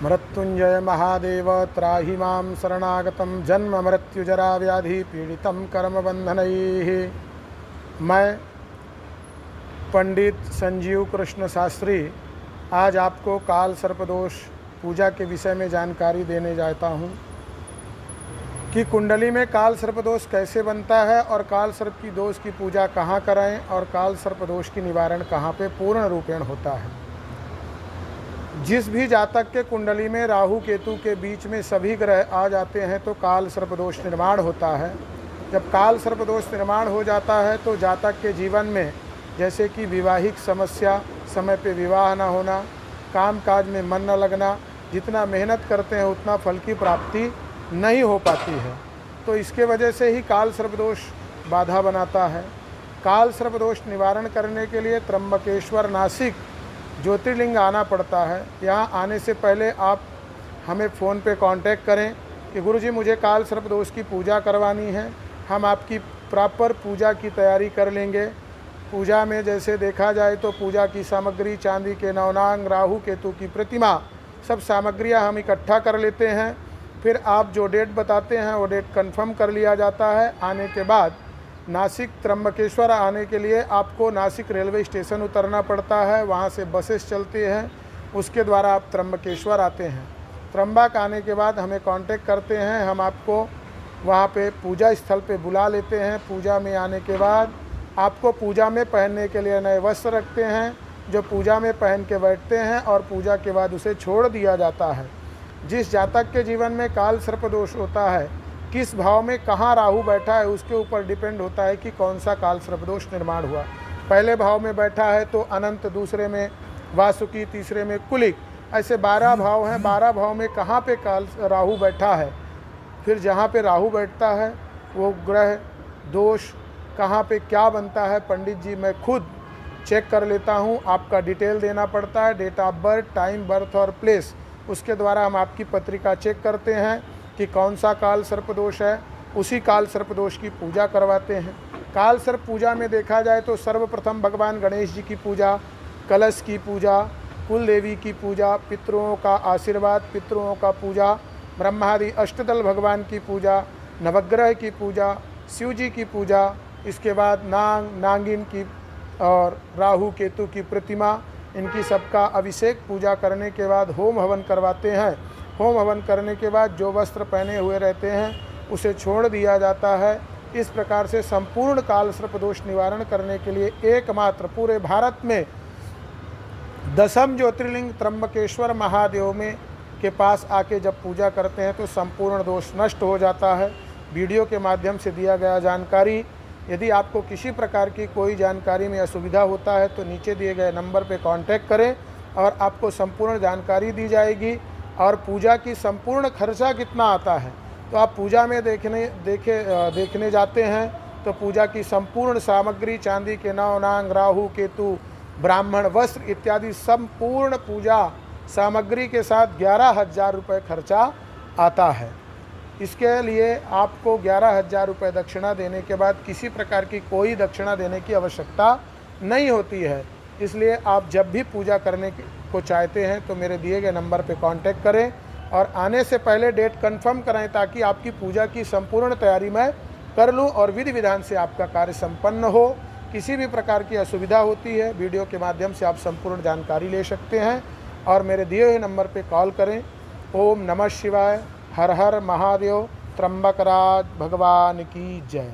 मृत्युंजय महादेव त्राहि मां शरणागतं जन्म मृत्यु जरा व्याधि पीड़ितं कर्म बंधनैः। मैं पंडित संजीव कृष्ण शास्त्री आज आपको काल सर्पदोष पूजा के विषय में जानकारी देने जाता हूँ कि कुंडली में काल सर्पदोष कैसे बनता है और काल सर्प की दोष की पूजा कहाँ कराएं और काल सर्पदोष की निवारण कहाँ पे पूर्ण रूपेण होता है। जिस भी जातक के कुंडली में राहु केतु के बीच में सभी ग्रह आ जाते हैं तो काल सर्पदोष निर्माण होता है। जब काल सर्पदोष निर्माण हो जाता है तो जातक के जीवन में जैसे कि वैवाहिक समस्या, समय पे विवाह न होना, काम काज में मन न लगना, जितना मेहनत करते हैं उतना फल की प्राप्ति नहीं हो पाती है। तो इसके वजह से ही काल सर्पदोष बाधा बनाता है। काल सर्पदोष निवारण करने के लिए त्र्यंबकेश्वर नासिक ज्योतिर्लिंग आना पड़ता है। यहाँ आने से पहले आप हमें फ़ोन पे कांटेक्ट करें कि गुरुजी मुझे काल सर्पदोष की पूजा करवानी है। हम आपकी प्रॉपर पूजा की तैयारी कर लेंगे। पूजा में जैसे देखा जाए तो पूजा की सामग्री, चांदी के नवनांग, राहु केतु की प्रतिमा, सब सामग्रियाँ हम इकट्ठा कर लेते हैं। फिर आप जो डेट बताते हैं वो डेट कंफर्म कर लिया जाता है। आने के बाद नासिक त्र्यंबकेश्वर आने के लिए आपको नासिक रेलवे स्टेशन उतरना पड़ता है। वहाँ से बसेस चलती हैं, उसके द्वारा आप त्र्यंबकेश्वर आते हैं। त्र्यंबक आने के बाद हमें कांटेक्ट करते हैं, हम आपको वहाँ पे पूजा स्थल पे बुला लेते हैं। पूजा में आने के बाद आपको पूजा में पहनने के लिए नए वस्त्र रखते हैं जो पूजा में पहन के बैठते हैं और पूजा के बाद उसे छोड़ दिया जाता है। जिस जातक के जीवन में काल सर्पदोष होता है, किस भाव में कहाँ राहु बैठा है उसके ऊपर डिपेंड होता है कि कौन सा काल सर्पदोष निर्माण हुआ। पहले भाव में बैठा है तो अनंत, दूसरे में वासुकी, तीसरे में कुलिक, ऐसे 12 भाव हैं। 12 भाव में कहाँ पे काल राहु बैठा है, फिर जहाँ पे राहु बैठता है वो ग्रह दोष कहाँ पे क्या बनता है, पंडित जी मैं खुद चेक कर लेता हूँ। आपका डिटेल देना पड़ता है, date of birth, time, birth और प्लेस। उसके द्वारा हम आपकी पत्रिका चेक करते हैं कि कौन सा काल सर्पदोष है, उसी काल सर्पदोष की पूजा करवाते हैं। काल सर्प पूजा में देखा जाए तो सर्वप्रथम भगवान गणेश जी की पूजा, कलश की पूजा, कुल देवी की पूजा, पितरों का आशीर्वाद, पितरों का पूजा, ब्रह्मादि अष्टदल भगवान की पूजा, नवग्रह की पूजा, शिव जी की पूजा, इसके बाद नाग नागिन की और राहु केतु की प्रतिमा, इनकी सबका अभिषेक पूजा करने के बाद होम हवन करवाते हैं। होम हवन करने के बाद जो वस्त्र पहने हुए रहते हैं उसे छोड़ दिया जाता है। इस प्रकार से संपूर्ण काल सर्पदोष निवारण करने के लिए एकमात्र पूरे भारत में 10 ज्योतिर्लिंग त्र्यंबकेश्वर महादेव में के पास आके जब पूजा करते हैं तो संपूर्ण दोष नष्ट हो जाता है। वीडियो के माध्यम से दिया गया जानकारी, यदि आपको किसी प्रकार की कोई जानकारी में असुविधा होता है तो नीचे दिए गए नंबर पर कांटेक्ट करें और आपको संपूर्ण जानकारी दी जाएगी। और पूजा की संपूर्ण खर्चा कितना आता है तो आप पूजा में देखने जाते हैं तो पूजा की संपूर्ण सामग्री, चांदी के नवनांग, राहु केतु, ब्राह्मण वस्त्र इत्यादि संपूर्ण पूजा सामग्री के साथ 11,000 रुपये खर्चा आता है। इसके लिए आपको 11,000 रुपये दक्षिणा देने के बाद किसी प्रकार की कोई दक्षिणा देने की आवश्यकता नहीं होती है। इसलिए आप जब भी पूजा करने को चाहते हैं तो मेरे दिए गए नंबर पे कांटेक्ट करें और आने से पहले डेट कंफर्म कराएं ताकि आपकी पूजा की संपूर्ण तैयारी मैं कर लूं और विधि विधान से आपका कार्य संपन्न हो। किसी भी प्रकार की असुविधा होती है वीडियो के माध्यम से आप संपूर्ण जानकारी ले सकते हैं और मेरे दिए हुए नंबर पर कॉल करें। ओम नमः शिवाय। हर हर महादेव। त्र्यंबकराज भगवान की जय।